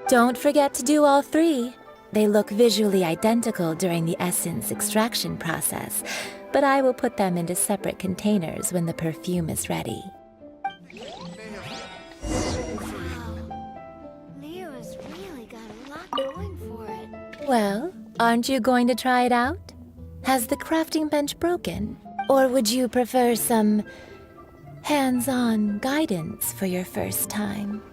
Don't forget to do all three. They look visually identical during the essence extraction process, but I will put them into separate containers when the perfume is ready. Leo has really got a lot going for it. Well, aren't you going to try it out? Has the crafting bench broken? Or would you prefer some hands-on guidance for your first time?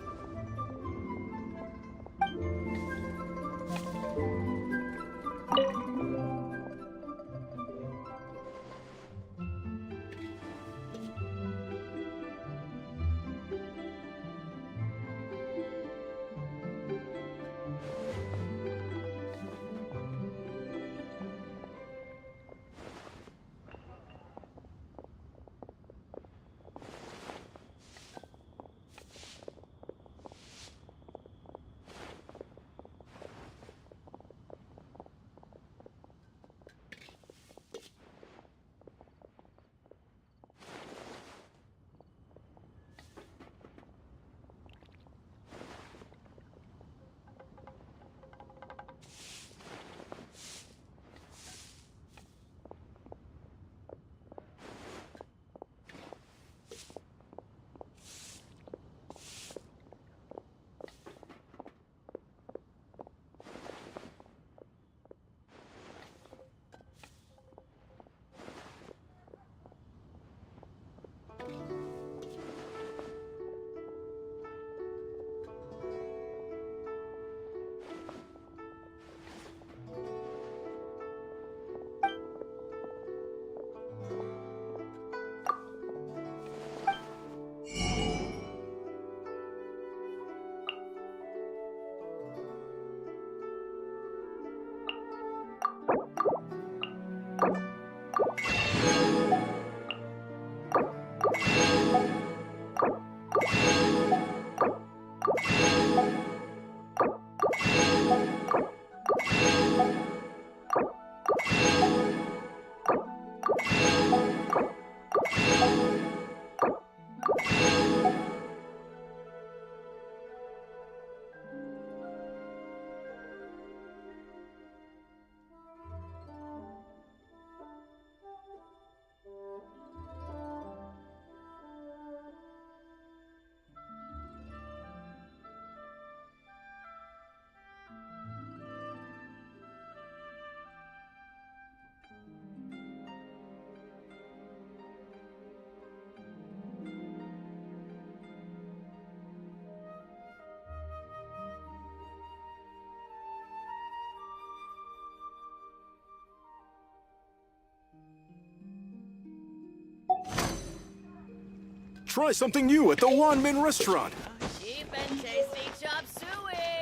Try something new at the Wanmin restaurant. Cheap and tasty chop suey!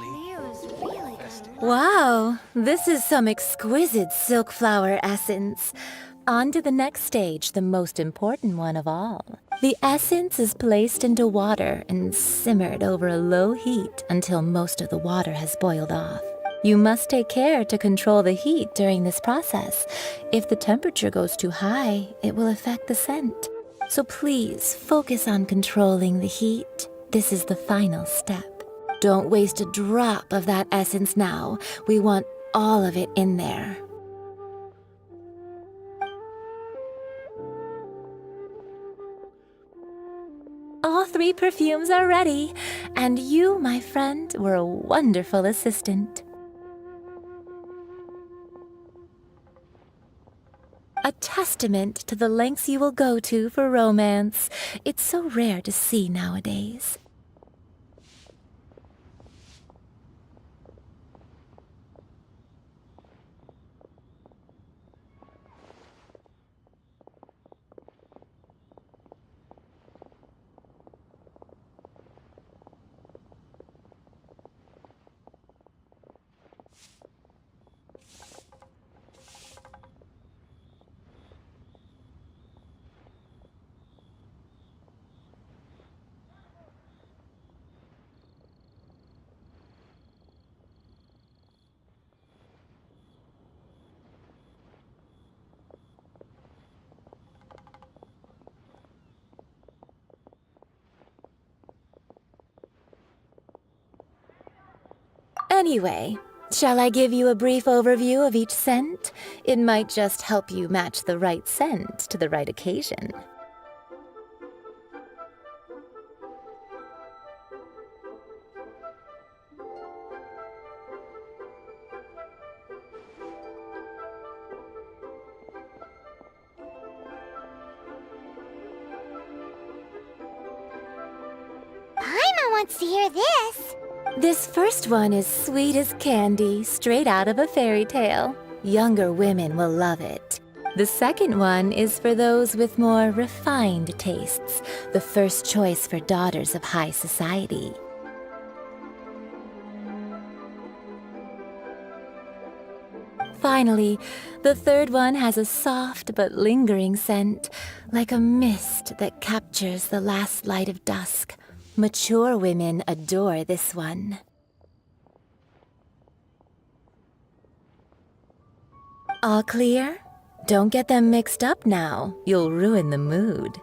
Leo is really good. Wow, this is some exquisite silk flower essence. On to the next stage, the most important one of all. The essence is placed into water and simmered over a low heat until most of the water has boiled off. You must take care to control the heat during this process. If the temperature goes too high, it will affect the scent. So please focus on controlling the heat. This is the final step. Don't waste a drop of that essence now. We want all of it in there. All 3 perfumes are ready, and you, my friend, were a wonderful assistant. A testament to the lengths you will go to for romance. It's so rare to see nowadays. Anyway, shall I give you a brief overview of each scent? It might just help you match the right scent to the right occasion. Paimon wants to hear this. This first one is sweet as candy, straight out of a fairy tale. Younger women will love it. The second one is for those with more refined tastes, the first choice for daughters of high society. Finally, the third one has a soft but lingering scent, like a mist that captures the last light of dusk. Mature women adore this one. All clear? Don't get them mixed up now. You'll ruin the mood.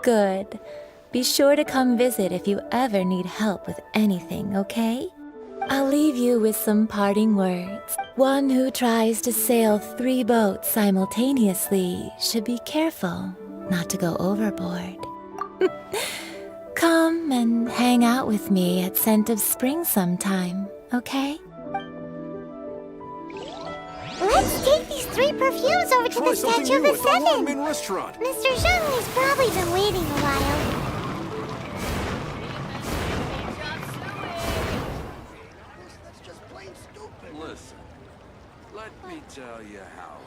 Good. Be sure to come visit if you ever need help with anything, okay? I'll leave you with some parting words. One who tries to sail 3 boats simultaneously should be careful not to go overboard. Come and hang out with me at Scent of Spring sometime, okay? Let's take these 3 perfumes over to Try the something Statue of new the at the Seven. Wanmin restaurant. Mr. Zheng has probably been waiting a while. That's just plain stupid. Listen, let me tell you how.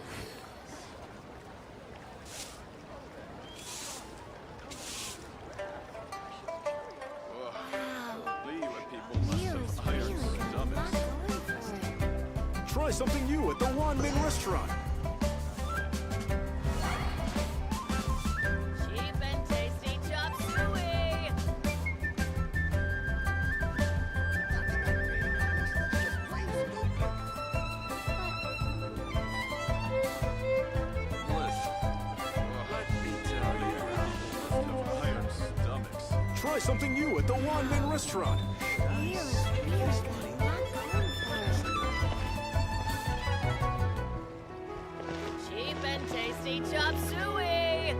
Try something new at the Wanmin restaurant. Cheap and tasty chop suey. Try something new at the Wanmin restaurant. Cheap and tasty chop suey.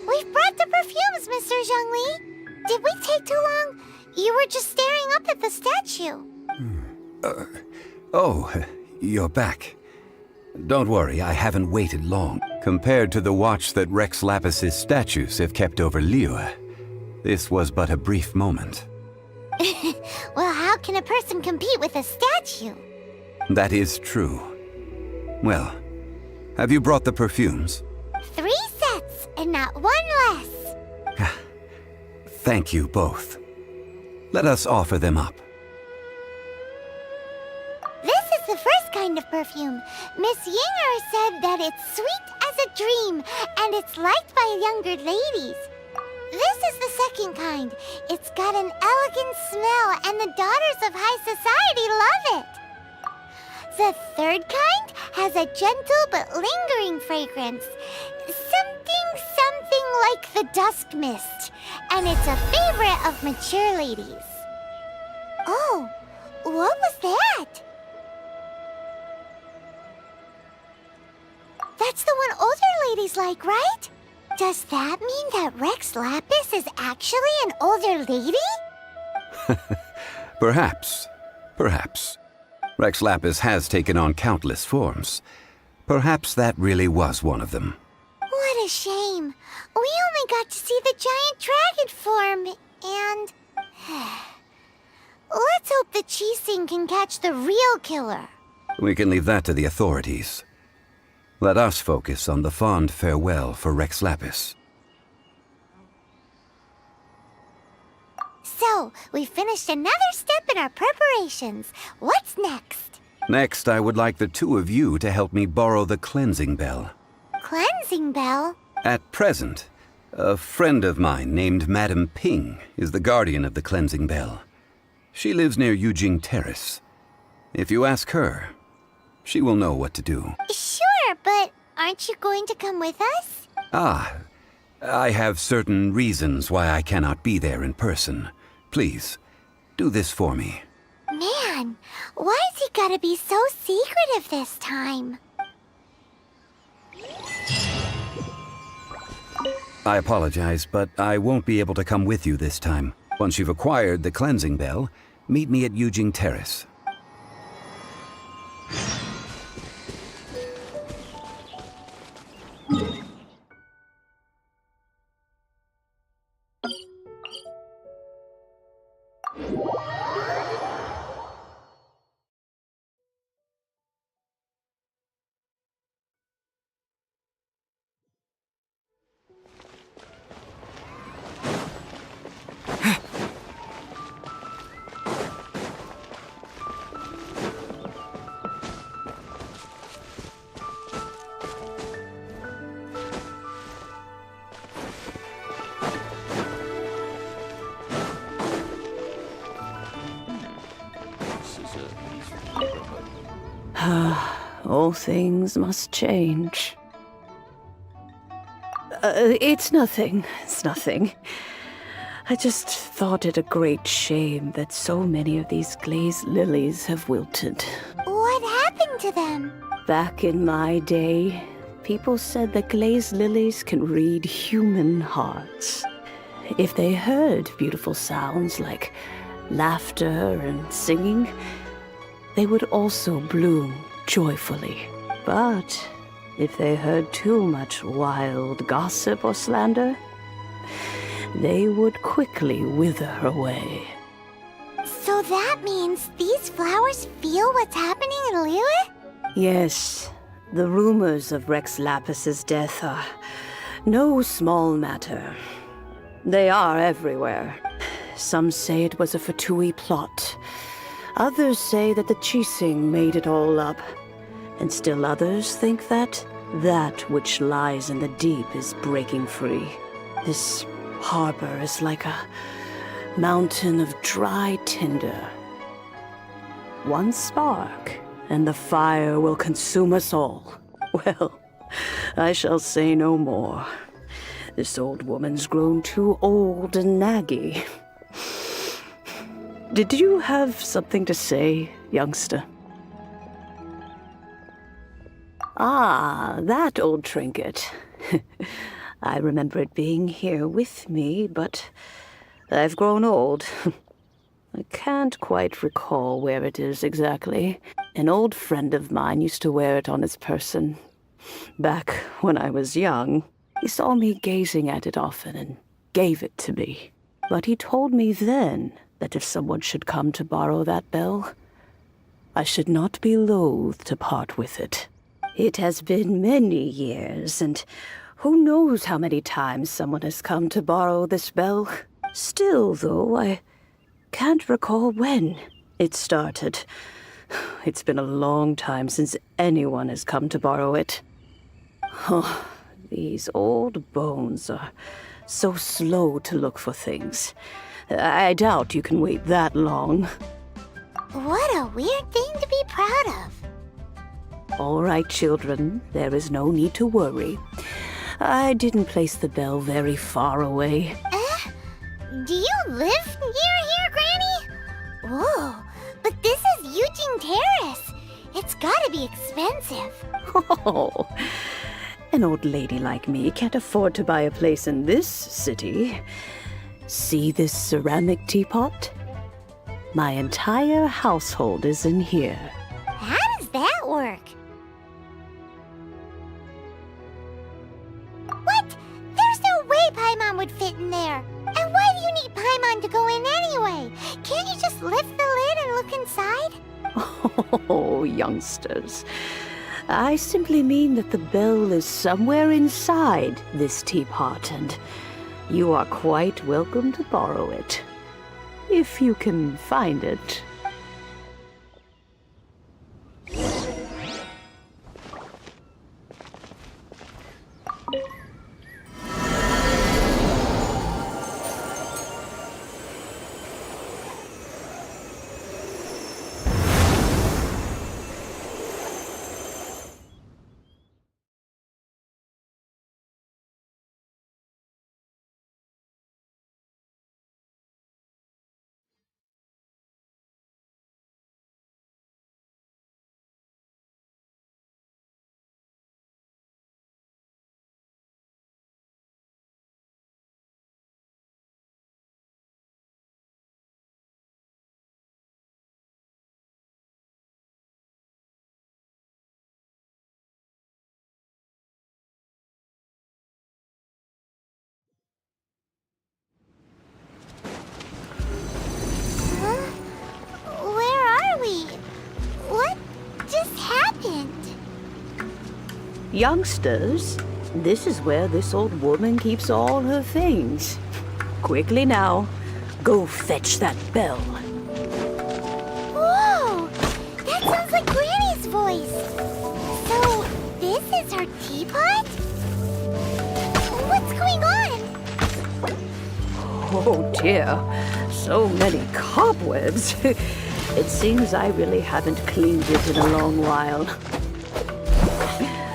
We've brought the perfumes, Mr. Zhongli. Did we take too long? You were just staring up at the statue. Oh, you're back. Don't worry, I haven't waited long. Compared to the watch that Rex Lapis's statues have kept over Liyue, this was but a brief moment. Well, how can a person compete with a statue? That is true. Well, have you brought the perfumes? 3 sets, and not one less. Thank you both. Let us offer them up. This is the first kind of perfume. Miss Yinger said that it's sweet as a dream, and it's liked by younger ladies. This is the second kind. It's got an elegant smell, and the daughters of high society love it. The third kind has a gentle but lingering fragrance. Something like the dusk mist, and it's a favorite of mature ladies. Oh, what was that? That's the one older ladies like, right? Does that mean that Rex Lapis is actually an older lady? Perhaps. Rex Lapis has taken on countless forms. Perhaps that really was one of them. What a shame. We only got to see the giant dragon form, and... Let's hope the Qixing can catch the real killer. We can leave that to the authorities. Let us focus on the fond farewell for Rex Lapis. So, we finished another step in our preparations. What's next? Next, I would like the two of you to help me borrow the cleansing bell. Cleansing bell? At present, a friend of mine named Madame Ping is the guardian of the cleansing bell. She lives near Yujing Terrace. If you ask her, she will know what to do. Sure, but aren't you going to come with us? I have certain reasons why I cannot be there in person. Please, do this for me. Man, why's he gotta be so secretive this time? I apologize, but I won't be able to come with you this time. Once you've acquired the cleansing bell, meet me at Yujing Terrace. All things must change. It's nothing. I just thought it a great shame that so many of these glazed lilies have wilted. What happened to them? Back in my day, people said that glazed lilies can read human hearts. If they heard beautiful sounds like laughter and singing, they would also bloom joyfully. But if they heard too much wild gossip or slander, they would quickly wither away. So that means these flowers feel what's happening in Liyue? Yes, the rumors of Rex Lapis's death are no small matter. They are everywhere. Some say it was a Fatui plot. Others say that the Qixing made it all up. And still others think that which lies in the deep is breaking free. This harbor is like a mountain of dry tinder. One spark, and the fire will consume us all. Well, I shall say no more. This old woman's grown too old and naggy. Did you have something to say, youngster? Ah, that old trinket. I remember it being here with me, but I've grown old. I can't quite recall where it is exactly. An old friend of mine used to wear it on his person. Back when I was young, he saw me gazing at it often and gave it to me. But he told me then that if someone should come to borrow that bell, I should not be loath to part with it. It has been many years, and who knows how many times someone has come to borrow this bell. Still, though, I can't recall when it started. It's been a long time since anyone has come to borrow it. Oh, these old bones are so slow to look for things. I doubt you can wait that long. What a weird thing to be proud of. All right, children, there is no need to worry. I didn't place the bell very far away. Do you live near here, Granny? Whoa, but this is Eugene Terrace. It's gotta be expensive. Oh, an old lady like me can't afford to buy a place in this city. See this ceramic teapot? My entire household is in here. How does that work? What? There's no way Paimon would fit in there. And why do you need Paimon to go in anyway? Can't you just lift the lid and look inside? Oh, youngsters. I simply mean that the bell is somewhere inside this teapot, and you are quite welcome to borrow it. If you can find it. Where are we? What just happened? Youngsters, this is where this old woman keeps all her things. Quickly now, go fetch that bell. Whoa! That sounds like Granny's voice. So, this is her teapot? What's going on? Oh dear, so many cobwebs. It seems I really haven't cleaned it in a long while.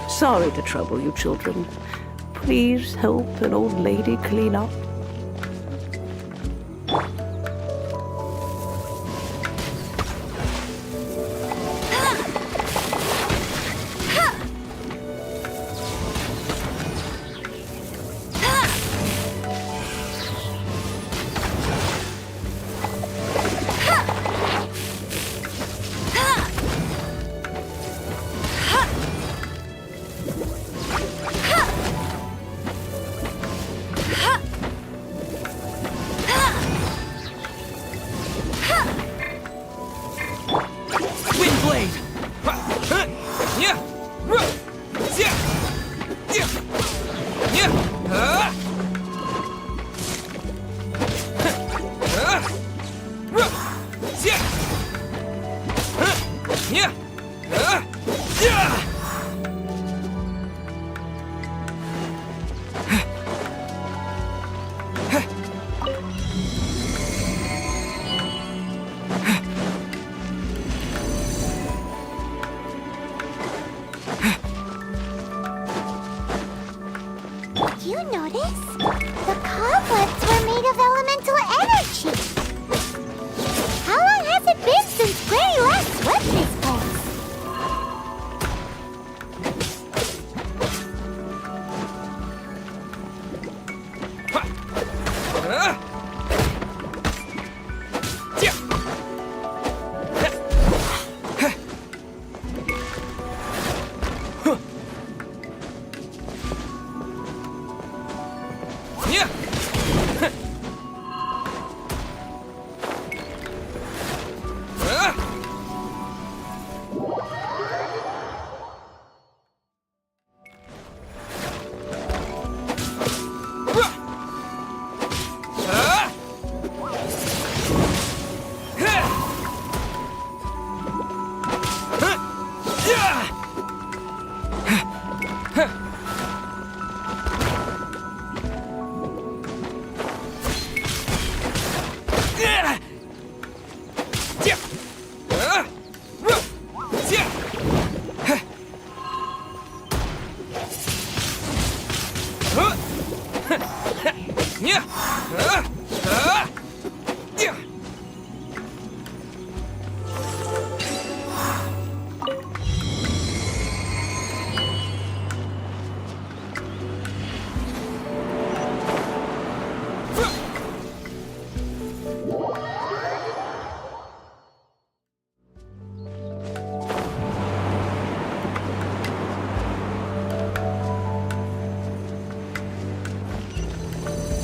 Sorry to trouble you, children. Please help an old lady clean up.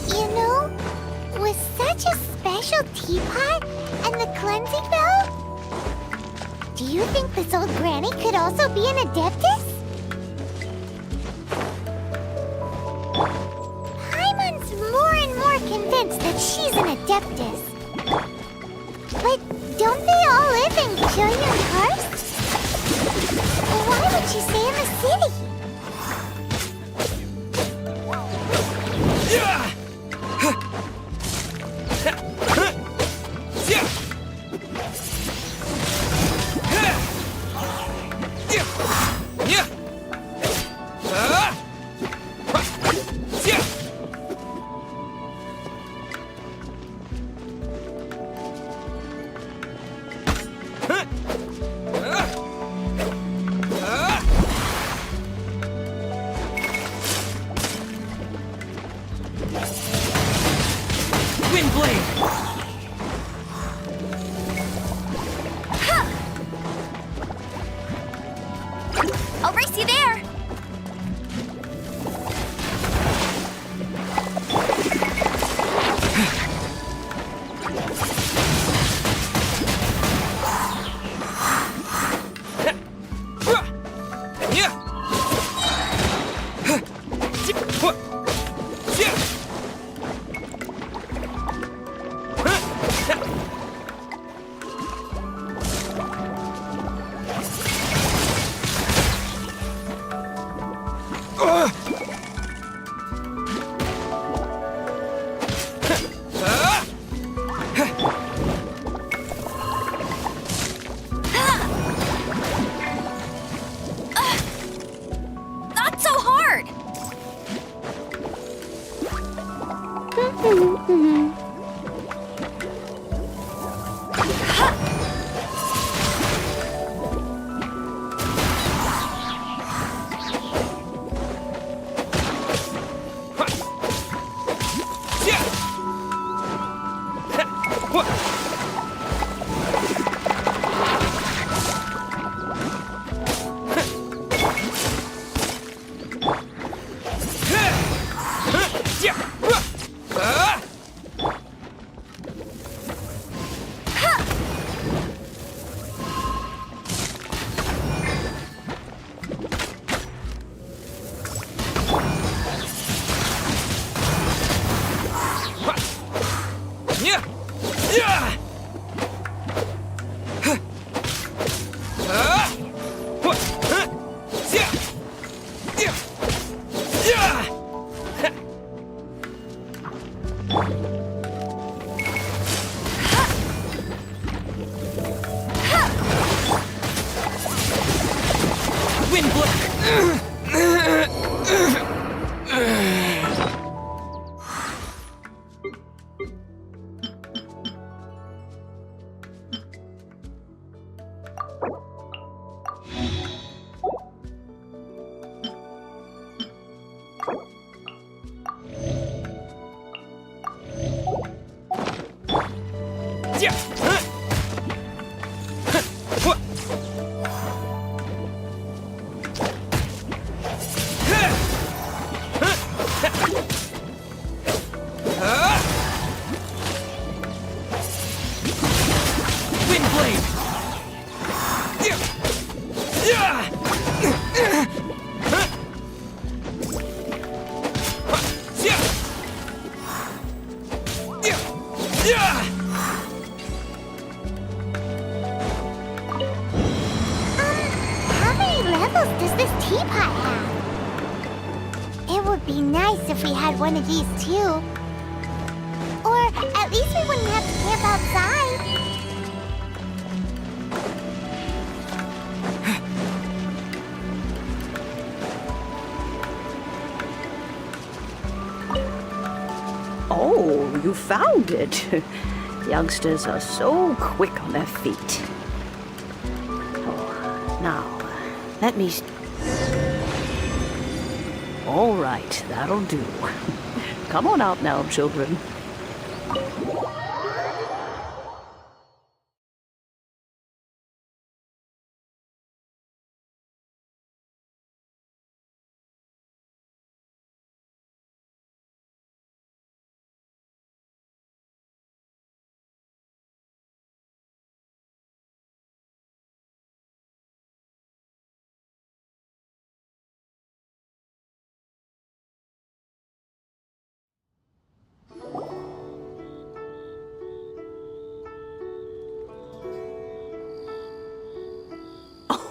You know, with such a special teapot and the cleansing bell, do you think this old granny could also be an adeptus? Paimon's more and more convinced that she's an adeptus. But don't they all live in Julian Karst? Why would she stay in the city? I'll race you there! Not so hard! How many levels does this teapot have? It would be nice if we had one of these too. Or at least we wouldn't have to camp outside. Oh, you found it. Youngsters are so quick on their feet. Oh, now, let me... All right, that'll do. Come on out now, children.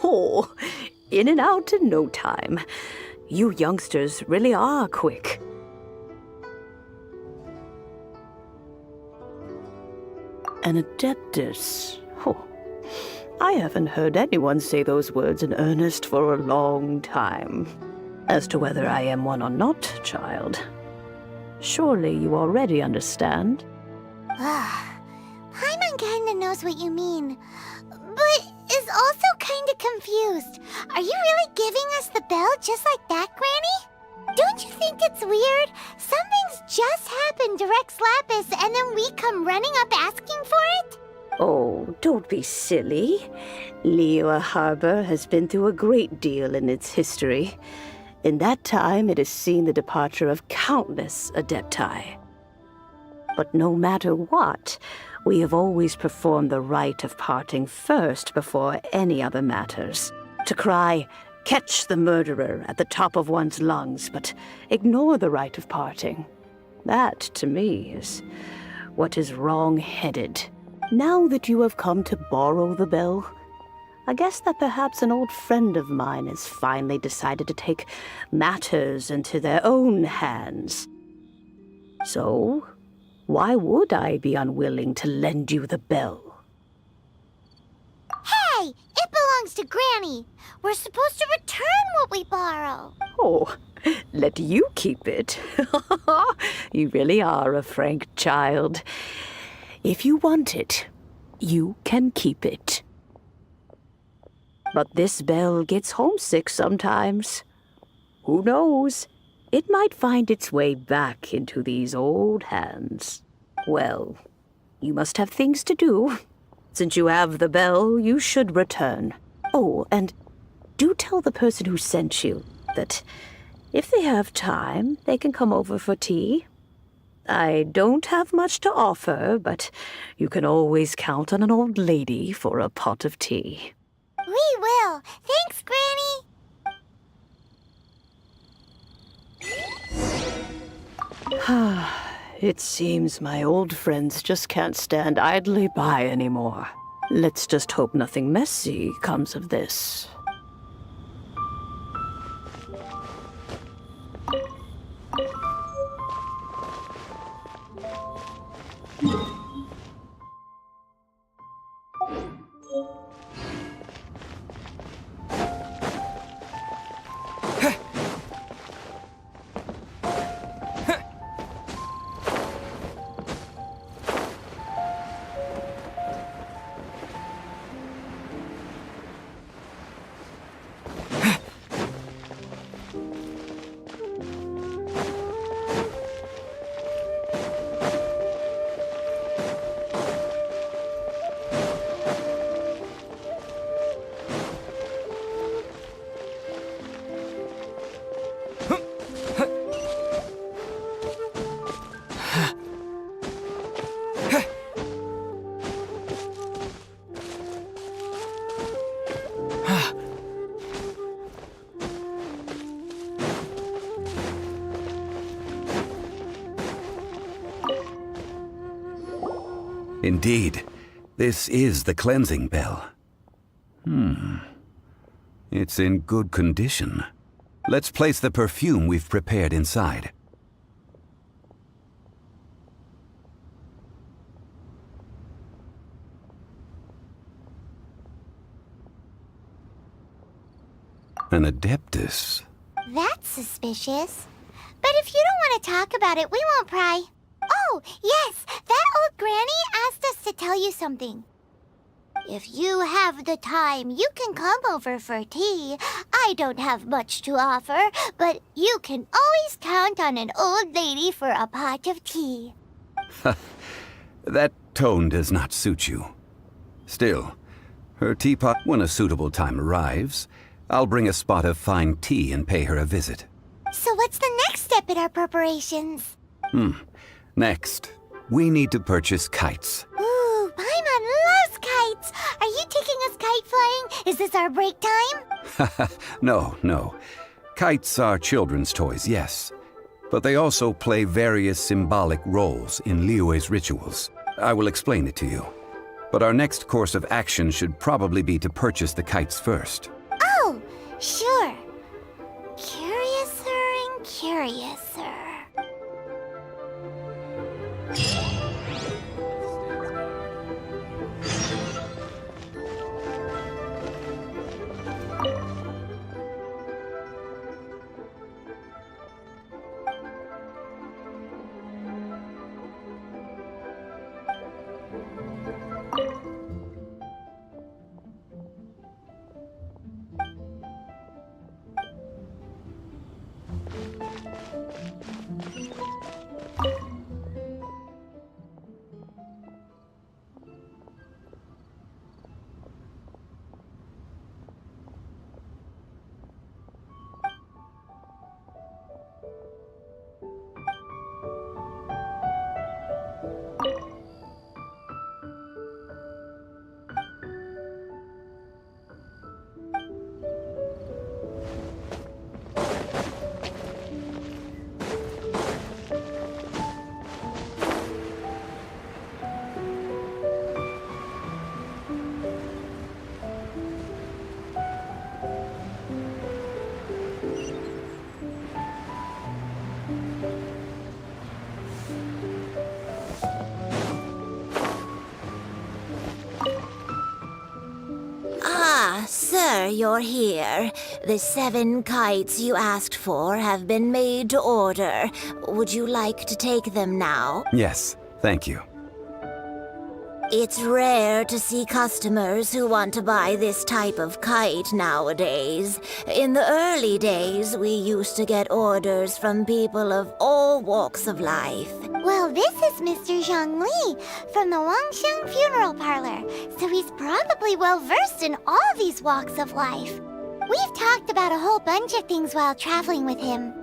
Oh, in and out in no time. You youngsters really are quick. An adeptus. Oh, I haven't heard anyone say those words in earnest for a long time. As to whether I am one or not, child, surely you already understand. Paimon kinda knows what you mean, but is also kinda confused. Are you really giving us the bell just like that, Granny? Don't you think it's weird? Something's just happened to Rex Lapis and then we come running up asking for it? Oh, don't be silly. Liyue Harbor has been through a great deal in its history. In that time, it has seen the departure of countless adepti. But no matter what, we have always performed the rite of parting first before any other matters. To cry, "Catch the murderer," at the top of one's lungs, but ignore the rite of parting. That, to me, is what is wrong-headed. Now that you have come to borrow the bell, I guess that perhaps an old friend of mine has finally decided to take matters into their own hands. So, why would I be unwilling to lend you the bell? Hey, it belongs to Granny. We're supposed to return what we borrow. Oh, let you keep it. You really are a frank child. If you want it, you can keep it. But this bell gets homesick sometimes. Who knows? It might find its way back into these old hands. Well, you must have things to do. Since you have the bell, you should return. Oh, and do tell the person who sent you that if they have time, they can come over for tea. I don't have much to offer, but you can always count on an old lady for a pot of tea. We will. Thanks, Granny. It seems my old friends just can't stand idly by anymore. Let's just hope nothing messy comes of this. Indeed, this is the cleansing bell. It's in good condition. Let's place the perfume we've prepared inside. An Adeptus. That's suspicious. But if you don't want to talk about it, we won't pry. Oh, yes, that old granny asked us to tell you something. If you have the time, you can come over for tea. I don't have much to offer, but you can always count on an old lady for a pot of tea. That tone does not suit you. Still, her teapot, when a suitable time arrives, I'll bring a spot of fine tea and pay her a visit. So what's the next step in our preparations? Next, we need to purchase kites. Ooh, Paimon loves kites! Are you taking us kite flying? Is this our break time? No. Kites are children's toys, yes. But they also play various symbolic roles in Liyue's rituals. I will explain it to you. But our next course of action should probably be to purchase the kites first. Oh, sure. Curiouser and curiouser. Sir, you're here. The 7 kites you asked for have been made to order. Would you like to take them now? Yes, thank you. It's rare to see customers who want to buy this type of kite nowadays. In the early days, we used to get orders from people of all walks of life. Well, this is Mr. Zhongli from the Wangsheng Funeral Parlor, so he's probably well-versed in all these walks of life. We've talked about a whole bunch of things while traveling with him.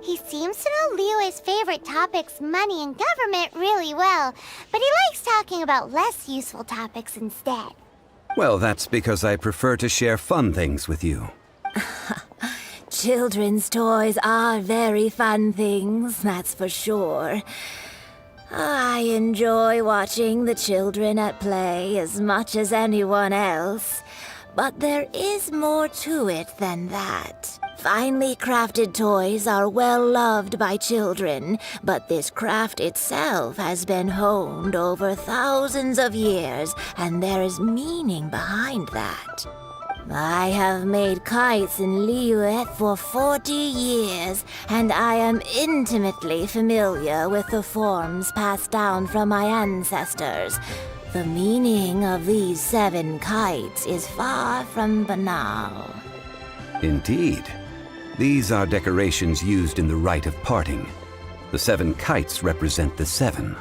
He seems to know Liyue's favorite topics, money and government, really well, but he likes talking about less useful topics instead. Well, that's because I prefer to share fun things with you. Children's toys are very fun things, that's for sure. I enjoy watching the children at play as much as anyone else. But there is more to it than that. Finely crafted toys are well loved by children, but this craft itself has been honed over thousands of years, and there is meaning behind that. I have made kites in Liyue for 40 years, and I am intimately familiar with the forms passed down from my ancestors. The meaning of these 7 kites is far from banal. Indeed. These are decorations used in the rite of parting. The 7 kites represent the 7.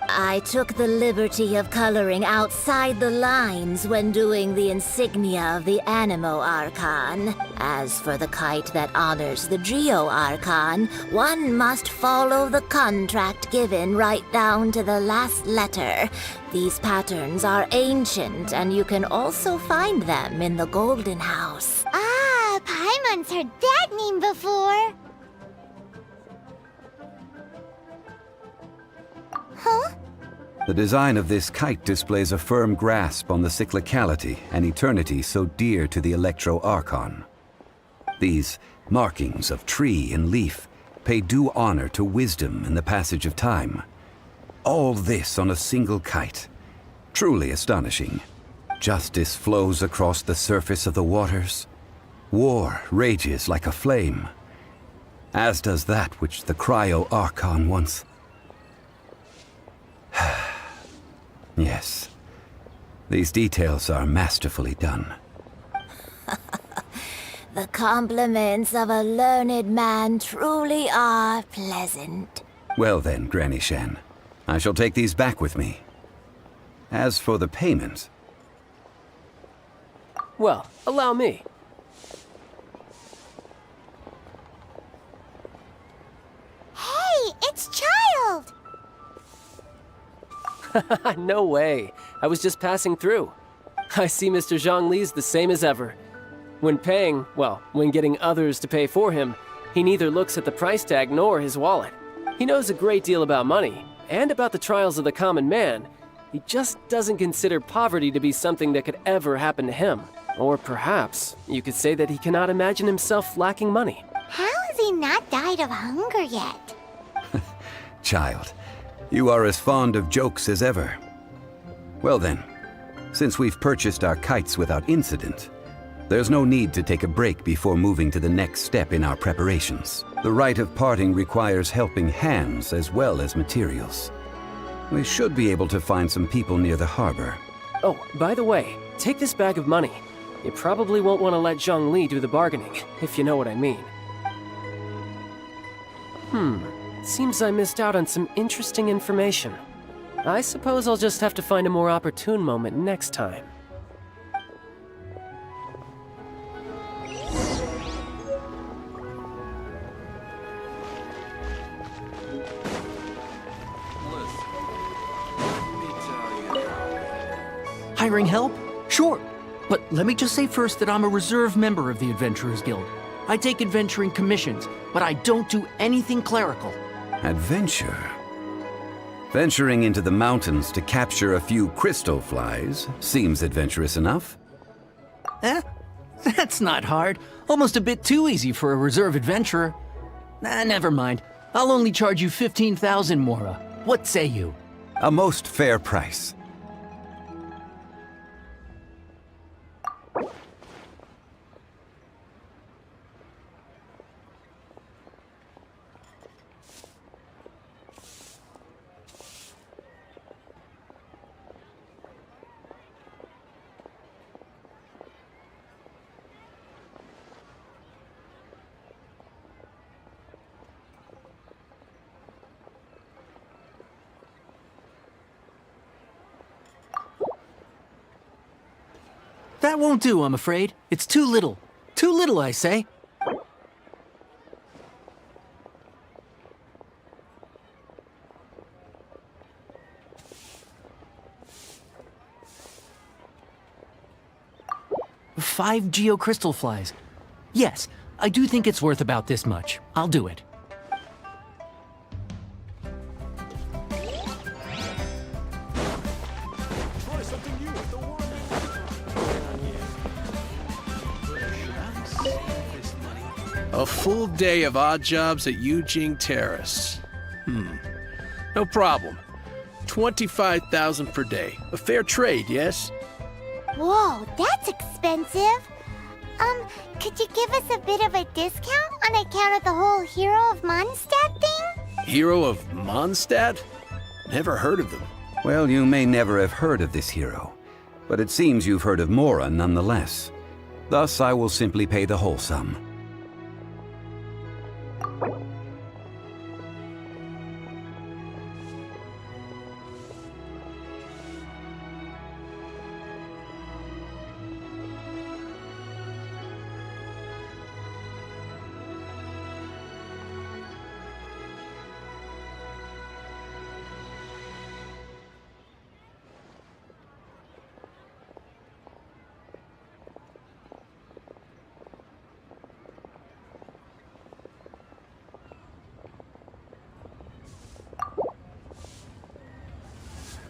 I took the liberty of coloring outside the lines when doing the insignia of the Animo Archon. As for the kite that honors the Geo Archon, one must follow the contract given right down to the last letter. These patterns are ancient, and you can also find them in the Golden House. Ah, Paimon's heard that name before. The design of this kite displays a firm grasp on the cyclicality and eternity so dear to the Electro-Archon. These markings of tree and leaf pay due honor to wisdom in the passage of time. All this on a single kite. Truly astonishing. Justice flows across the surface of the waters. War rages like a flame, as does that which the Cryo-Archon once... Yes, these details are masterfully done. The compliments of a learned man truly are pleasant. Well then, Granny Shan, I shall take these back with me. As for the payment... Well, allow me. Hey, it's Child! No way. I was just passing through. I see Mr. Zhongli's the same as ever. When paying, well, when getting others to pay for him, he neither looks at the price tag nor his wallet. He knows a great deal about money, and about the trials of the common man. He just doesn't consider poverty to be something that could ever happen to him. Or perhaps, you could say that he cannot imagine himself lacking money. How has he not died of hunger yet? Child, you are as fond of jokes as ever. Well then, since we've purchased our kites without incident, there's no need to take a break before moving to the next step in our preparations. The rite of parting requires helping hands as well as materials. We should be able to find some people near the harbor. Oh, by the way, take this bag of money. You probably won't want to let Zhongli do the bargaining, if you know what I mean. Seems I missed out on some interesting information. I suppose I'll just have to find a more opportune moment next time. Hiring help? Sure. But let me just say first that I'm a reserve member of the Adventurers Guild. I take adventuring commissions, but I don't do anything clerical. Adventure? Venturing into the mountains to capture a few crystal flies seems adventurous enough. That's not hard. Almost a bit too easy for a reserve adventurer. Never mind. I'll only charge you 15,000 Mora. What say you? A most fair price. That won't do, I'm afraid. It's too little. Too little, I say. Five geocrystal flies. Yes, I do think it's worth about this much. I'll do it. Try something new at the one. A full day of odd jobs at Yujing Terrace. No problem. 25,000 per day. A fair trade, yes? Whoa, that's expensive. Could you give us a bit of a discount on account of the whole Hero of Mondstadt thing? Hero of Mondstadt? Never heard of them. Well, you may never have heard of this hero, but it seems you've heard of Mora nonetheless. Thus, I will simply pay the whole sum.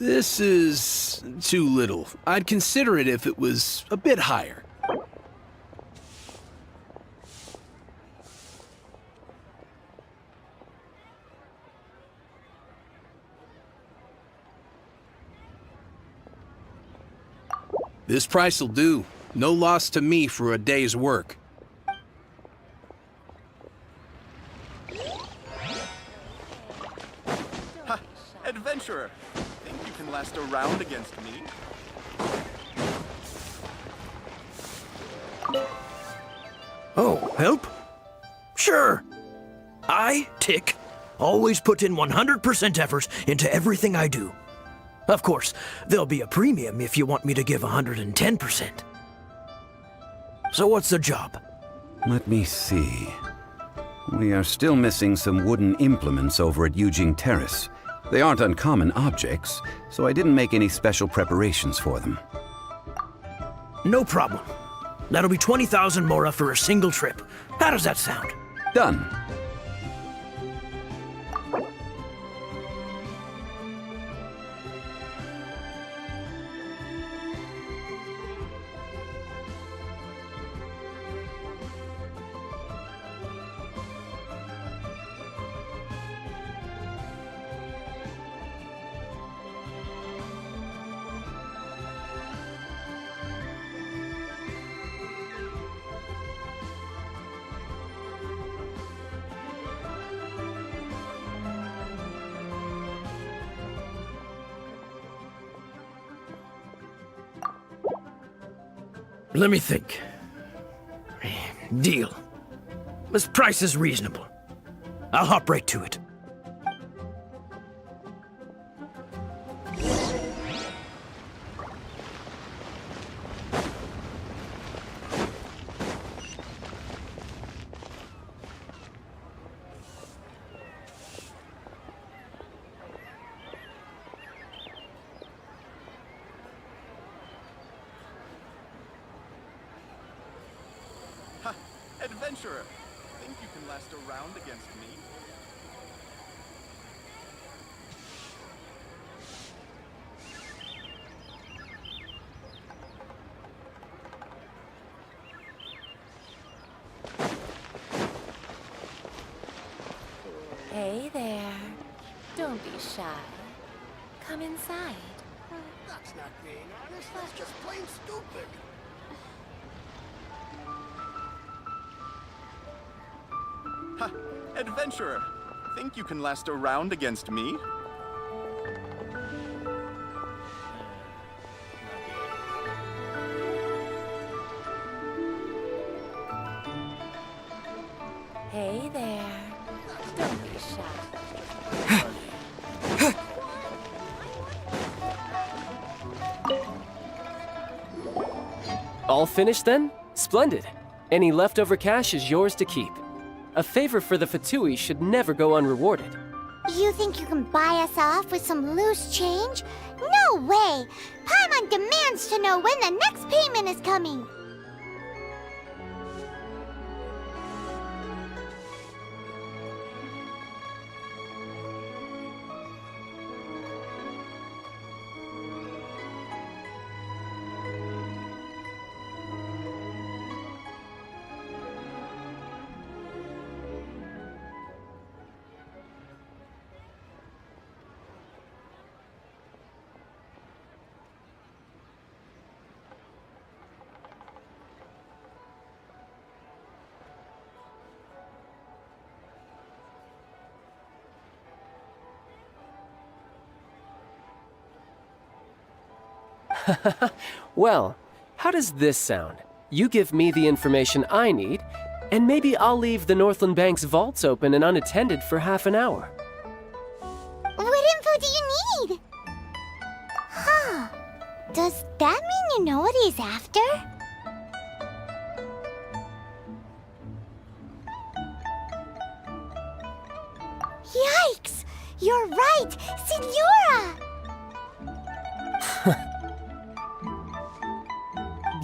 This is too little. I'd consider it if it was a bit higher. This price'll do. No loss to me for a day's work. Ha! Adventurer! Think you can last a round against me? Oh, help? Sure. I, Tick, always put in 100% effort into everything I do. Of course, there'll be a premium if you want me to give 110%. So what's the job? Let me see. We are still missing some wooden implements over at Yujing Terrace. They aren't uncommon objects, so I didn't make any special preparations for them. No problem. That'll be 20,000 mora for a single trip. How does that sound? Done. Let me think. Deal. This price is reasonable. I'll hop right to it. Ha! Adventurer! Think you can last a round against me? Hey there. Don't be shy. Come inside. That's not being honest, that's just plain stupid. Ha! Adventurer! Think you can last a round against me? Hey there. Don't be shy. All finished then? Splendid. Any leftover cash is yours to keep. A favor for the Fatui should never go unrewarded. You think you can buy us off with some loose change? No way! Paimon demands to know when the next payment is coming! Well, how does this sound? You give me the information I need, and maybe I'll leave the Northland Bank's vaults open and unattended for half an hour. What info do you need? Huh. Does that mean you know what he's after? Yikes! You're right! Signora!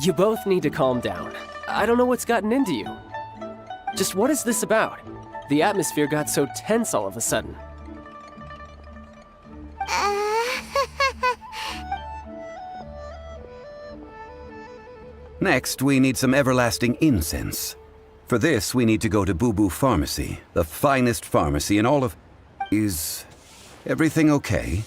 You both need to calm down. I don't know what's gotten into you. Just what is this about? The atmosphere got so tense all of a sudden. Next, we need some everlasting incense. For this, we need to go to Boo Boo Pharmacy, the finest pharmacy in all of... Is everything okay?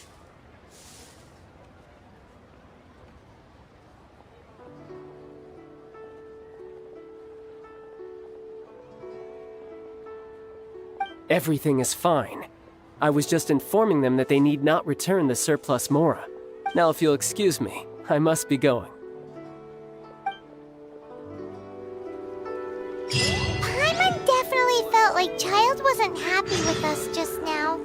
Everything is fine. I was just informing them that they need not return the surplus Mora. Now, if you'll excuse me, I must be going. Paimon definitely felt like Child wasn't happy with us just now.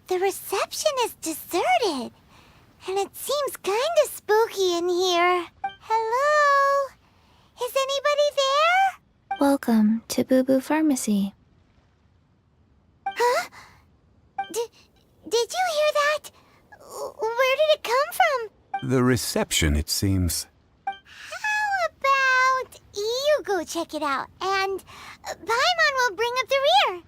The reception is deserted, and it seems kinda spooky in here. Hello? Is anybody there? Welcome to Boo Boo Pharmacy. Huh? Did you hear that? Where did it come from? The reception, it seems. How about you go check it out, and Paimon will bring up the rear.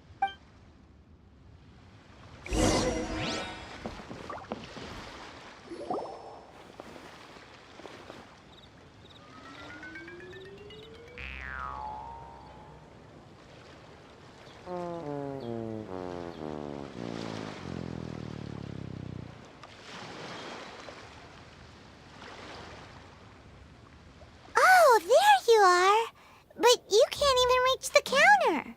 Oh, there you are. But you can't even reach the counter.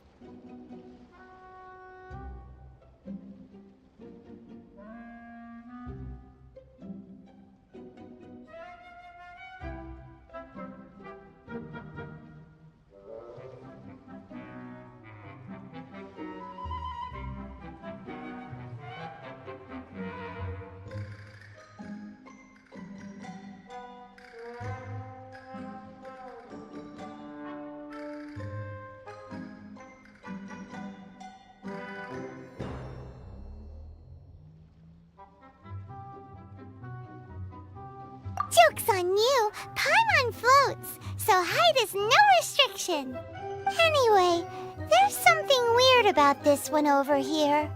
Joke's on you! Paimon floats, so height is no restriction. Anyway, there's something weird about this one over here.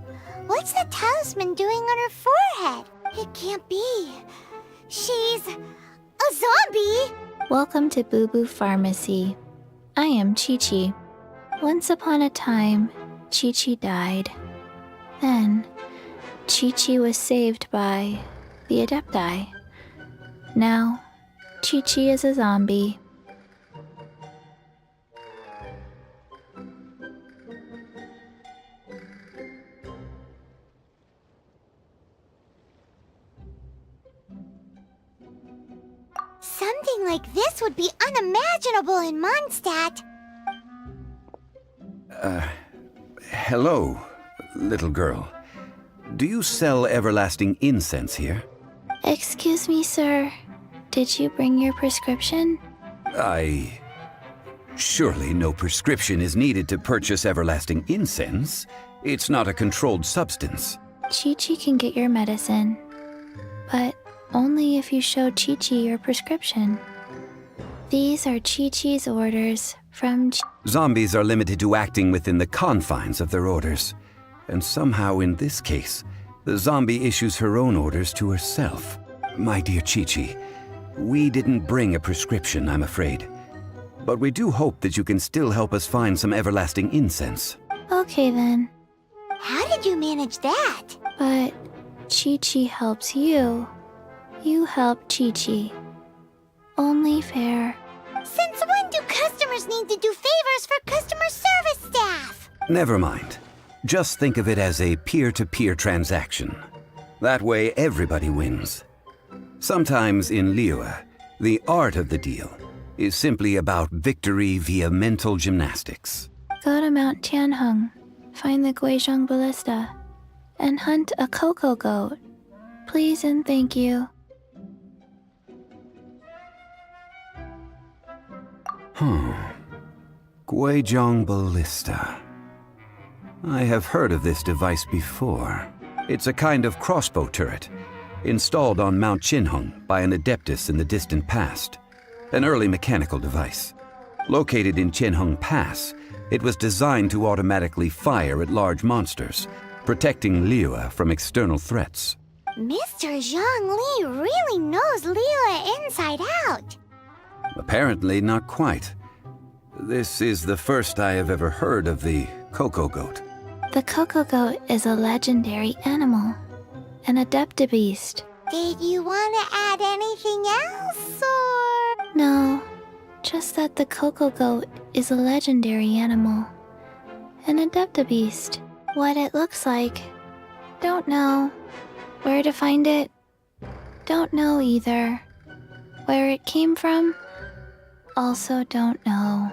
What's the talisman doing on her forehead? It can't be. She's a zombie! Welcome to Boo Boo Pharmacy. I am Chi-Chi. Once upon a time, Chi-Chi died. Then, Chi-Chi was saved by the Adepti. Now, Chi-Chi is a zombie. Something like this would be unimaginable in Mondstadt. Hello, little girl. Do you sell everlasting incense here? Excuse me, sir. Did you bring your prescription? Surely no prescription is needed to purchase everlasting incense. It's not a controlled substance. Chi-Chi can get your medicine, but only if you show Chi-Chi your prescription. These are Chi-Chi's orders from Zombies are limited to acting within the confines of their orders. And somehow in this case, the zombie issues her own orders to herself. My dear Chi-Chi, we didn't bring a prescription, I'm afraid. But we do hope that you can still help us find some everlasting incense. Okay then. How did you manage that? But Chi-Chi helps you. You help Chi-Chi. Only fair. Since when do customers need to do favors for customer service staff? Never mind. Just think of it as a peer-to-peer transaction. That way everybody wins. Sometimes in Liyue, the art of the deal is simply about victory via mental gymnastics. Go to Mount Tianheng, find the Guizhong Ballista, and hunt a cocoa goat. Please and thank you. Guizhong Ballista. I have heard of this device before. It's a kind of crossbow turret, installed on Mount Qinheng by an adeptus in the distant past. An early mechanical device. Located in Qinheng Pass, it was designed to automatically fire at large monsters, protecting Liyue from external threats. Mr. Zhang Li really knows Liyue inside out. Apparently not quite. This is the first I have ever heard of the cocoa goat. The cocoa goat is a legendary animal, an adeptabeast. Did you want to add anything else, or...? No, just that the cocoa goat is a legendary animal, an adeptabeast. What it looks like, don't know. Where to find it, don't know either. Where it came from, also don't know.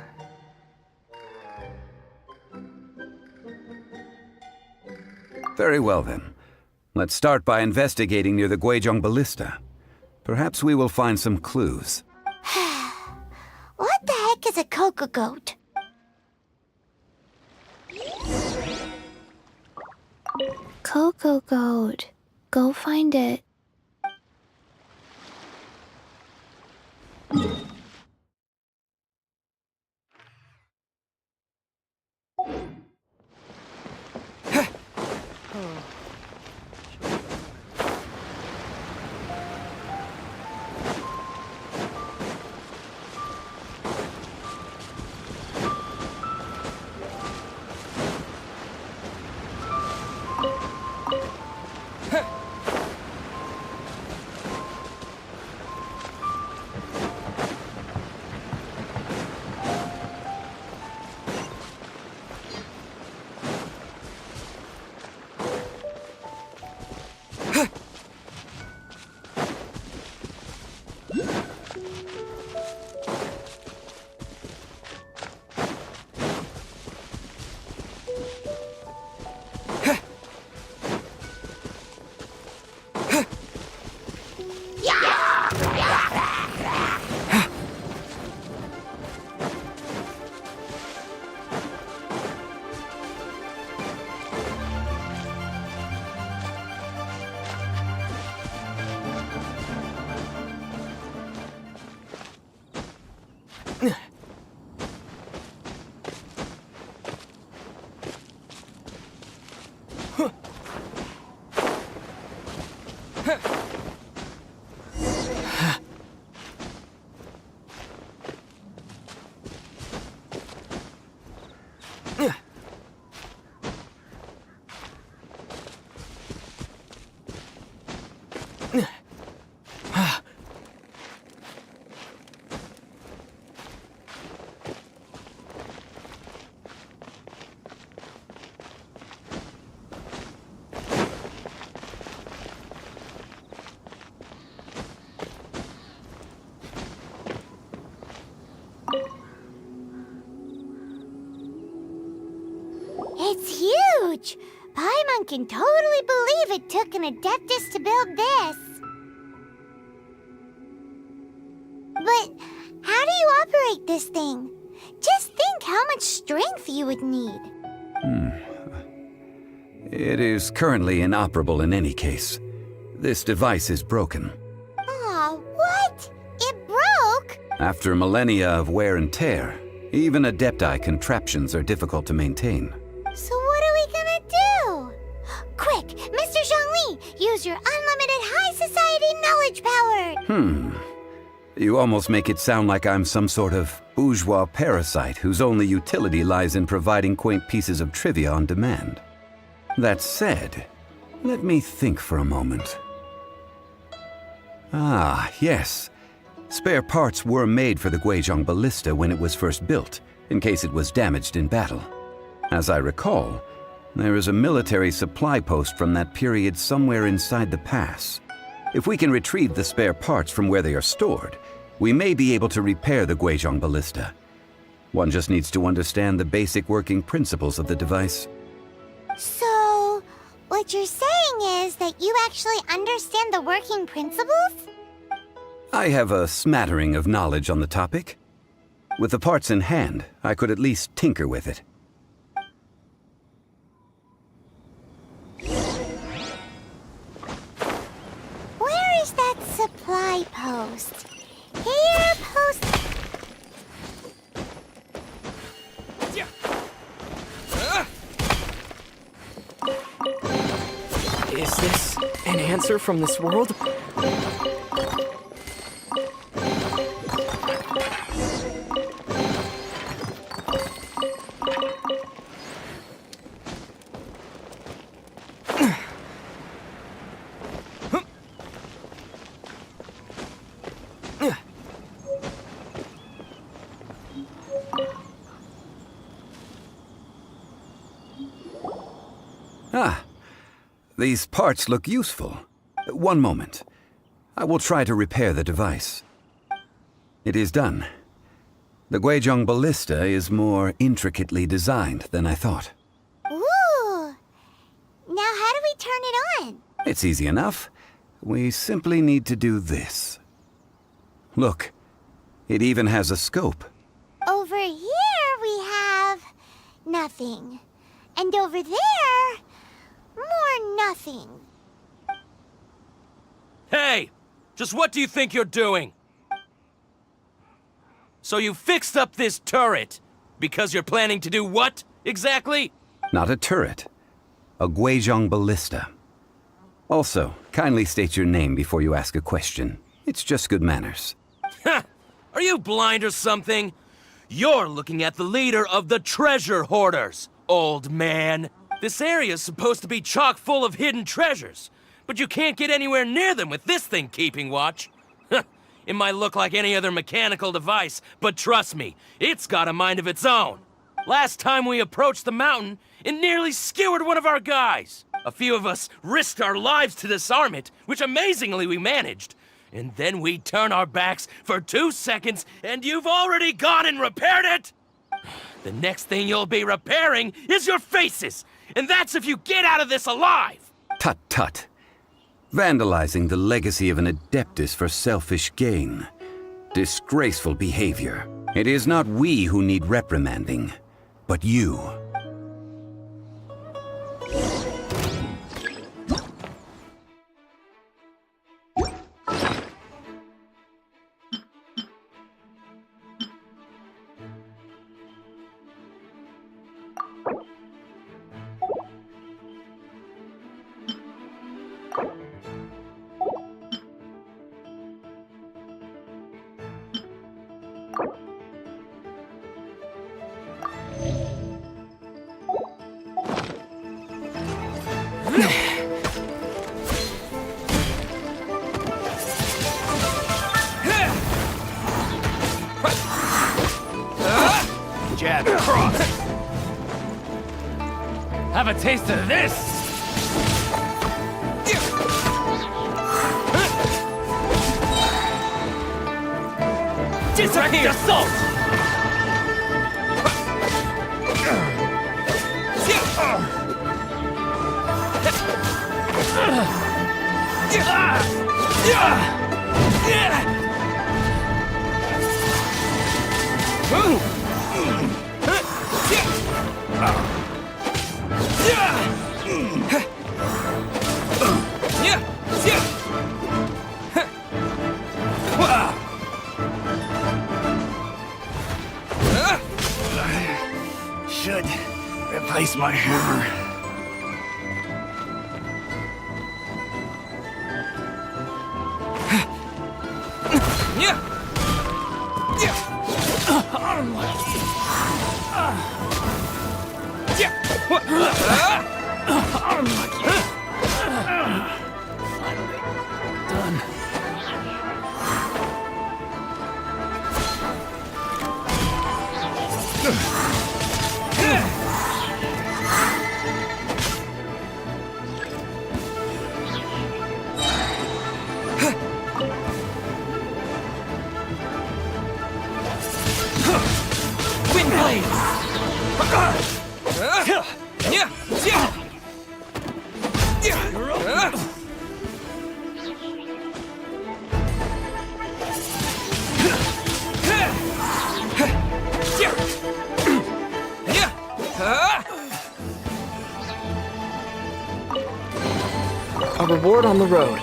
Very well then. Let's start by investigating near the Guizhong Ballista. Perhaps we will find some clues. What the heck is a cocoa goat? Cocoa goat. Go find it. It's huge! Paimon can totally believe it took an adeptus to build this. But how do you operate this thing? Just think how much strength you would need. It is currently inoperable in any case. This device is broken. After millennia of wear and tear, even Adepti contraptions are difficult to maintain. So what are we gonna do? Quick, Mr. Zhongli, use your unlimited high society knowledge power! You almost make it sound like I'm some sort of bourgeois parasite whose only utility lies in providing quaint pieces of trivia on demand. That said, let me think for a moment. Ah, yes. Spare parts were made for the Guizhong Ballista when it was first built, in case it was damaged in battle. As I recall, there is a military supply post from that period somewhere inside the pass. If we can retrieve the spare parts from where they are stored, we may be able to repair the Guizhong Ballista. One just needs to understand the basic working principles of the device. So, what you're saying is that you actually understand the working principles? I have a smattering of knowledge on the topic. With the parts in hand, I could at least tinker with it. Where is that supply post? Here, post... Is this an answer from this world? Ah, these parts look useful. One moment. I will try to repair the device. It is done. The Guizhong Ballista is more intricately designed than I thought. Ooh! Now how do we turn it on? It's easy enough. We simply need to do this. Look, it even has a scope. Over here we have... nothing. And over there... more nothing. Hey! Just what do you think you're doing? So you fixed up this turret because you're planning to do what, exactly? Not a turret. A Guizhong Ballista. Also, kindly state your name before you ask a question. It's just good manners. Ha! Are you blind or something? You're looking at the leader of the treasure hoarders, old man. This area's supposed to be chock full of hidden treasures, but you can't get anywhere near them with this thing keeping watch. It might look like any other mechanical device, but trust me, it's got a mind of its own. Last time we approached the mountain, it nearly skewered one of our guys. A few of us risked our lives to disarm it, which amazingly we managed. And then we turn our backs for 2 seconds, and you've already gone and repaired it! The next thing you'll be repairing is your faces! And that's if you get out of this alive! Tut tut. Vandalizing the legacy of an Adeptus for selfish gain. Disgraceful behavior. It is not we who need reprimanding, but you. Jab across. Have a taste of this. Disappear! Assault! miss my hammer. A reward on the road.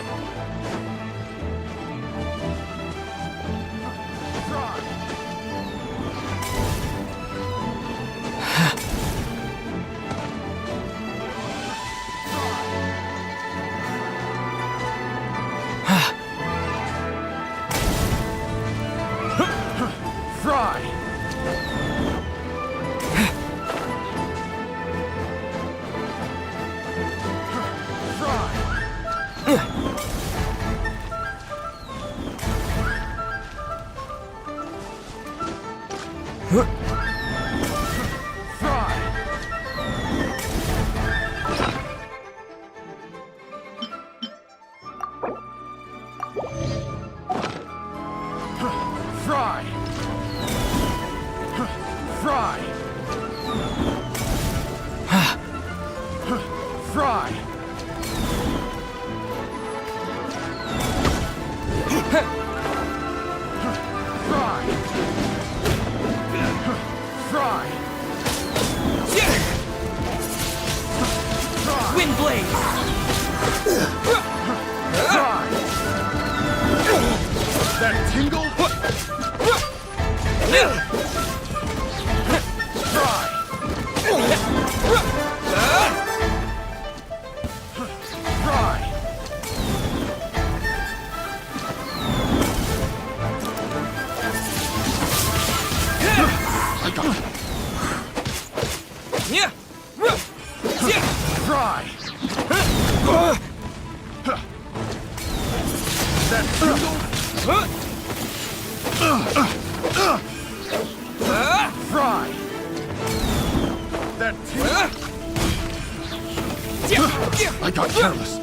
I got careless.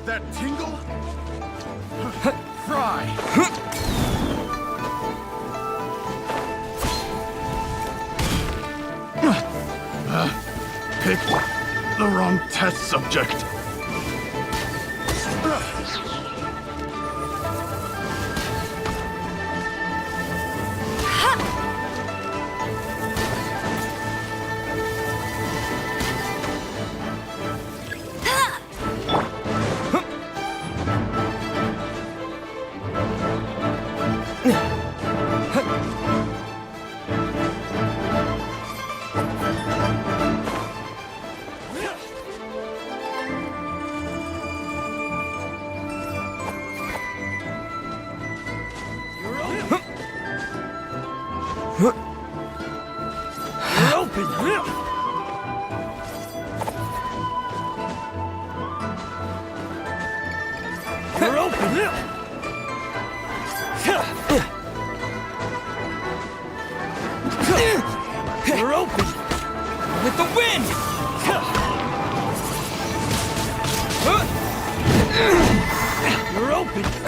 That tingle? Fry! Pick the wrong test subject. You're open! With the wind! You're open!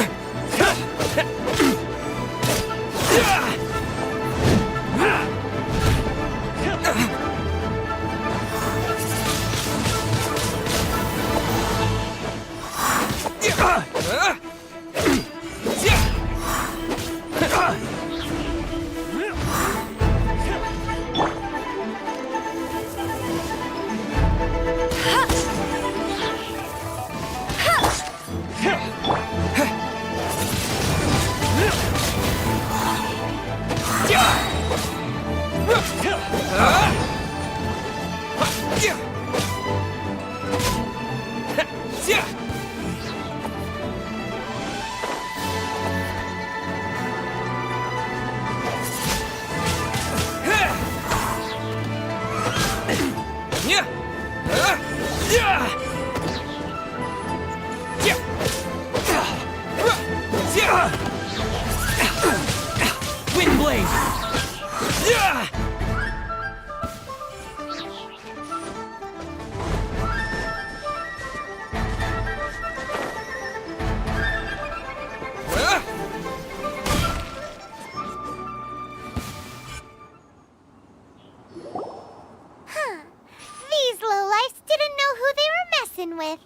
Windblade! These lowlifes didn't know who they were messing with.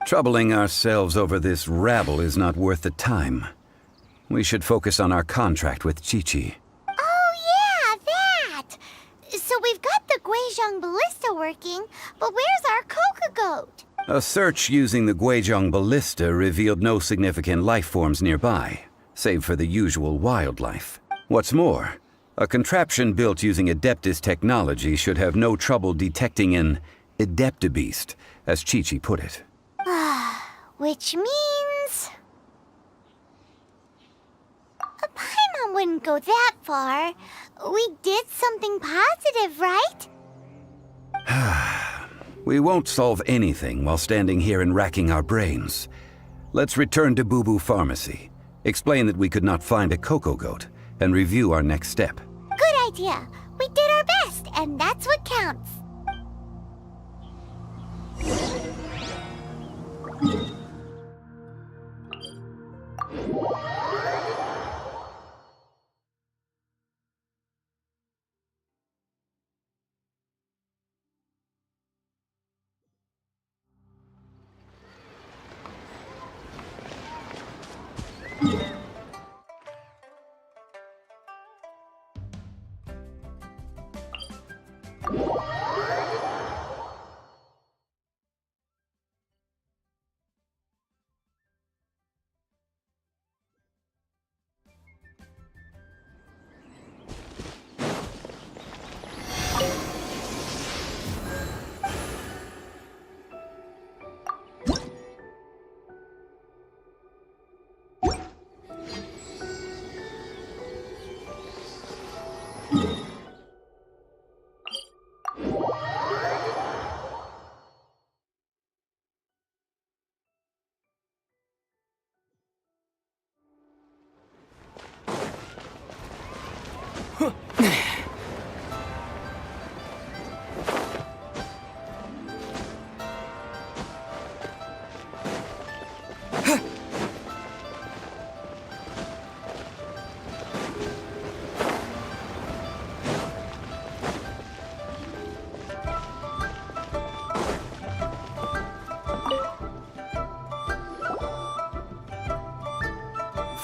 Troubling ourselves over this rabble is not worth the time. We should focus on our contract with Chi-Chi. Oh yeah, that! So we've got the Guizhong Ballista working, but where's our Coca Goat? A search using the Guizhong Ballista revealed no significant life forms nearby, save for the usual wildlife. What's more, a contraption built using Adeptus technology should have no trouble detecting an Adeptabeast, as Chi-Chi put it. Which means... Paimon wouldn't go that far. We did something positive, right? We won't solve anything while standing here and racking our brains. Let's return to Boo Boo Pharmacy, explain that we could not find a Coco Goat, and review our next step. Good idea. We did our best, and that's what counts.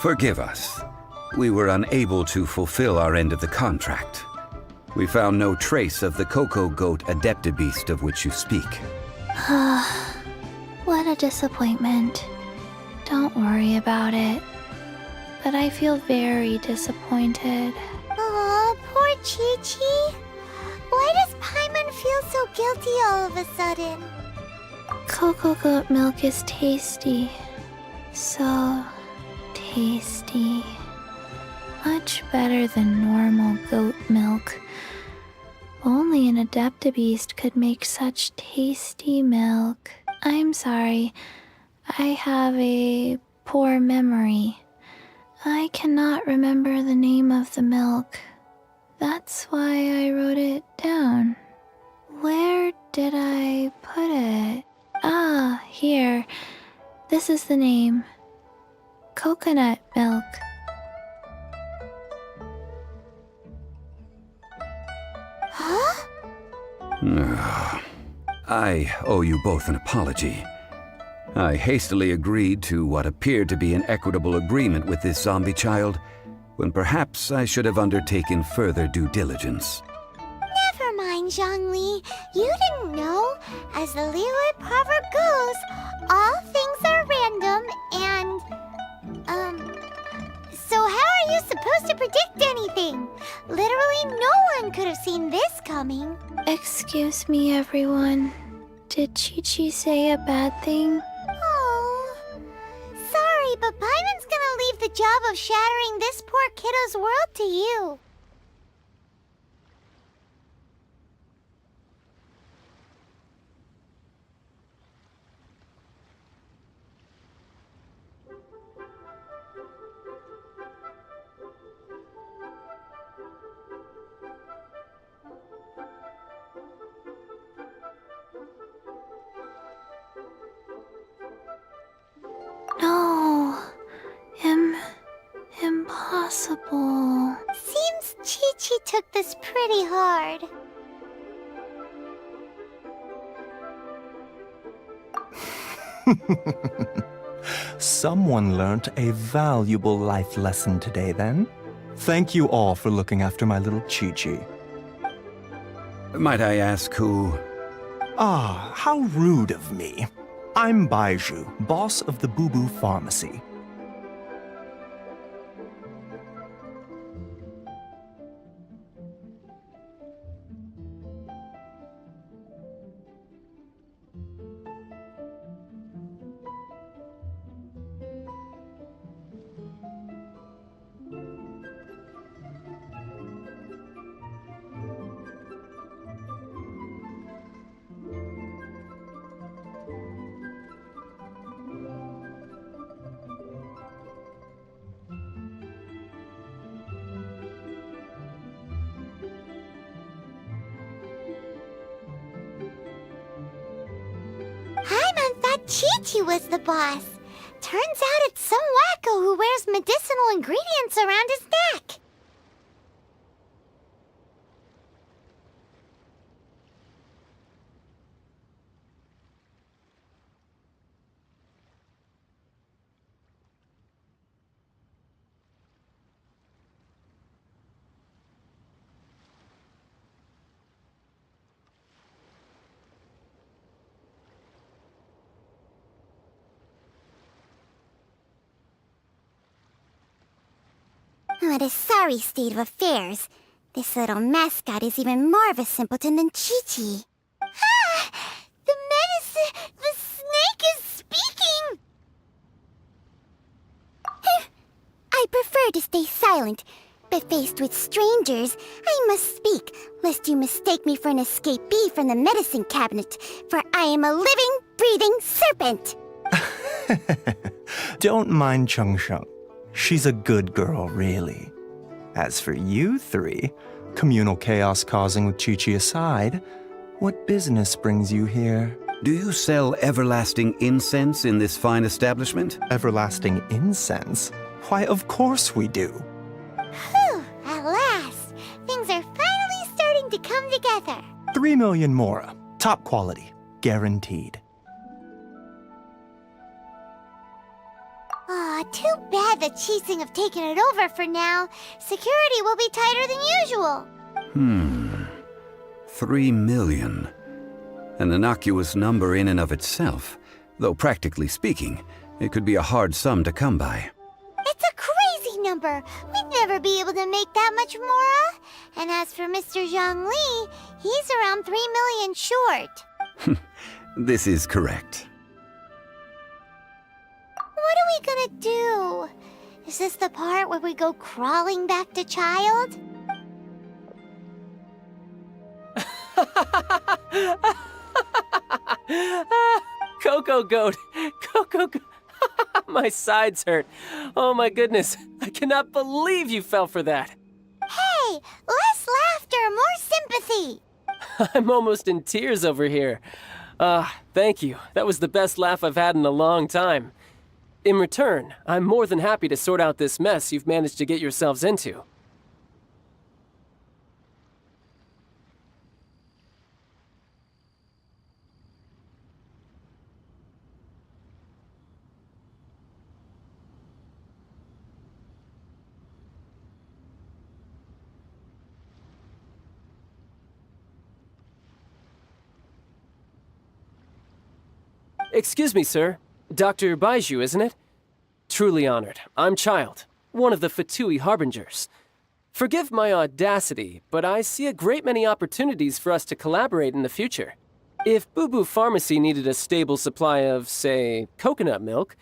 Forgive us. We were unable to fulfill our end of the contract. We found no trace of the Coco Goat Adeptabeast of which you speak. What a disappointment. Don't worry about it. But I feel very disappointed. Aw, poor Chi-Chi. Why does Paimon feel so guilty all of a sudden? Coco Goat milk is tasty. So tasty. Much better than normal goat milk. Only an Adeptabeast could make such tasty milk. I'm sorry. I have a poor memory. I cannot remember the name of the milk. That's why I wrote it down. Where did I put it? Ah, here. This is the name. Coconut milk. Huh? I owe you both an apology. I hastily agreed to what appeared to be an equitable agreement with this zombie child, when perhaps I should have undertaken further due diligence. Never mind, Zhongli. You didn't know. As the Liyue proverb goes, all things are random and... So how are you supposed to predict anything? Literally no one could have seen this coming. Excuse me, everyone. Did Chi-Chi say a bad thing? Oh, sorry, but Paimon's gonna leave the job of shattering this poor kiddo's world to you. No. Impossible. Seems Chi-Chi took this pretty hard. Someone learnt a valuable life lesson today, then. Thank you all for looking after my little Chi-Chi. Might I ask who? Ah, how rude of me. I'm Baiju, boss of the Boo Boo Pharmacy. Paimon thought Chi-Chi was the boss. Turns out it's some wacko who wears medicinal ingredients around his neck. What a sorry state of affairs. This little mascot is even more of a simpleton than Chi-Chi. Ah! The snake is speaking! I prefer to stay silent, but faced with strangers, I must speak, lest you mistake me for an escapee from the medicine cabinet, for I am a living, breathing serpent! Don't mind Chung Sheng. She's a good girl, really. As for you three, communal chaos causing with Chi-Chi aside, what business brings you here? Do you sell everlasting incense in this fine establishment? Everlasting incense? Why, of course we do. Whew, at last! Things are finally starting to come together. 3 million mora. Top quality. Guaranteed. Aw, too bad the Chising have taken it over for now. Security will be tighter than usual. 3 million. An innocuous number in and of itself, though practically speaking, it could be a hard sum to come by. It's a crazy number. We'd never be able to make that much mora. And as for Mr. Zhang Li, he's around 3 million short. This is correct. What are we gonna do? Is this the part where we go crawling back to child? Coco Goat! Coco Goat! My sides hurt. Oh my goodness. I cannot believe you fell for that. Hey, less laughter, more sympathy. I'm almost in tears over here. Thank you. That was the best laugh I've had in a long time. In return, I'm more than happy to sort out this mess you've managed to get yourselves into. Excuse me, sir. Dr. Baiju, isn't it? Truly honored. I'm Child, one of the Fatui Harbingers. Forgive my audacity, but I see a great many opportunities for us to collaborate in the future. If Boo Boo Pharmacy needed a stable supply of, say, coconut milk,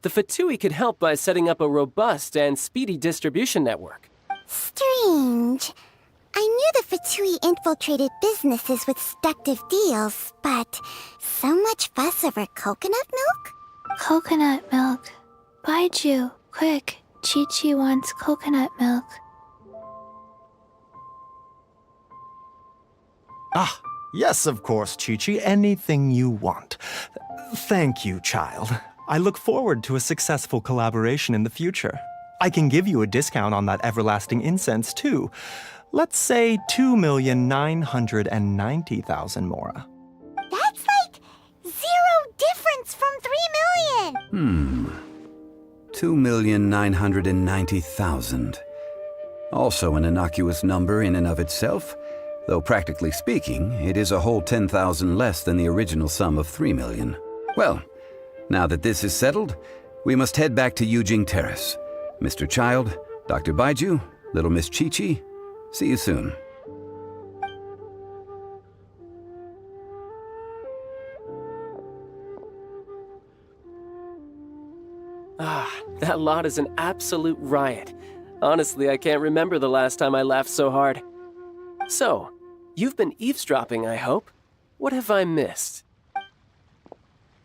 the Fatui could help by setting up a robust and speedy distribution network. Strange. I knew the Fatui infiltrated businesses with seductive deals, but so much fuss over coconut milk? Coconut milk. Baiju, quick. Chi-Chi wants coconut milk. Ah, yes, of course, Chi-Chi. Anything you want. Thank you, child. I look forward to a successful collaboration in the future. I can give you a discount on that everlasting incense, too. Let's say 2,990,000 mora. That's like 0 difference from 3 million! 2,990,000. Also an innocuous number in and of itself, though practically speaking, it is a whole 10,000 less than the original sum of 3 million. Well, now that this is settled, we must head back to Yujing Terrace. Mr. Child, Dr. Baiju, Little Miss Chi-Chi, see you soon. Ah, that lot is an absolute riot. Honestly, I can't remember the last time I laughed so hard. So, you've been eavesdropping, I hope? What have I missed?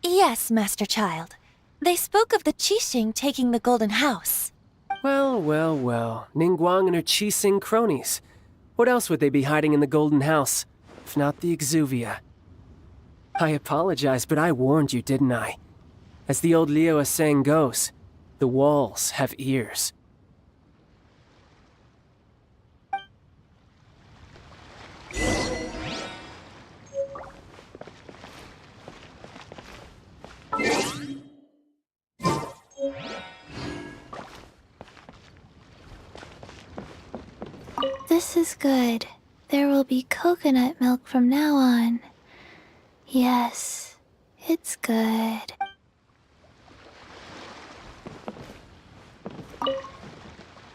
Yes, Master Child. They spoke of the Qixing taking the Golden House. Well, well, well. Ningguang and her Qixing cronies. What else would they be hiding in the Golden House, if not the Exuvia? I apologize, but I warned you, didn't I? As the old Liao saying goes, the walls have ears. This is good. There will be coconut milk from now on. Yes, it's good.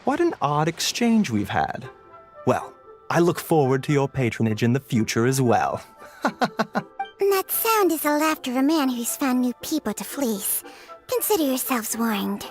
What an odd exchange we've had. Well, I look forward to your patronage in the future as well. That sound is the laughter of a man who's found new people to fleece. Consider yourselves warned.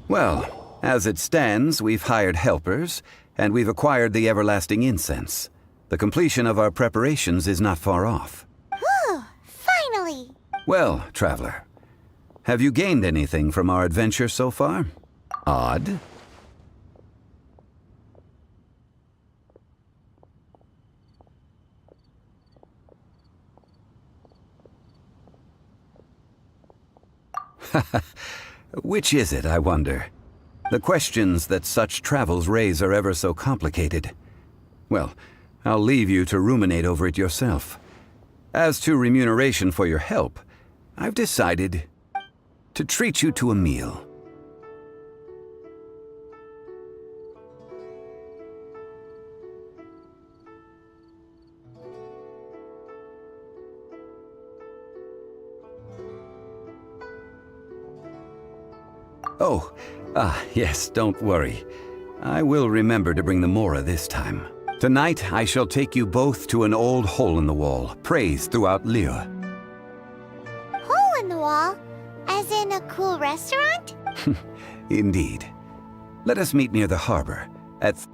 Well, as it stands, we've hired helpers, and we've acquired the everlasting incense. The completion of our preparations is not far off. Whew, finally! Well, traveler, have you gained anything from our adventure so far? Odd? Which is it, I wonder? The questions that such travels raise are ever so complicated. Well, I'll leave you to ruminate over it yourself. As to remuneration for your help, I've decided to treat you to a meal. Oh, yes, don't worry. I will remember to bring the Mora this time. Tonight, I shall take you both to an old hole in the wall, praised throughout Liyue. Hole in the wall? As in a cool restaurant? Indeed. Let us meet near the harbor, at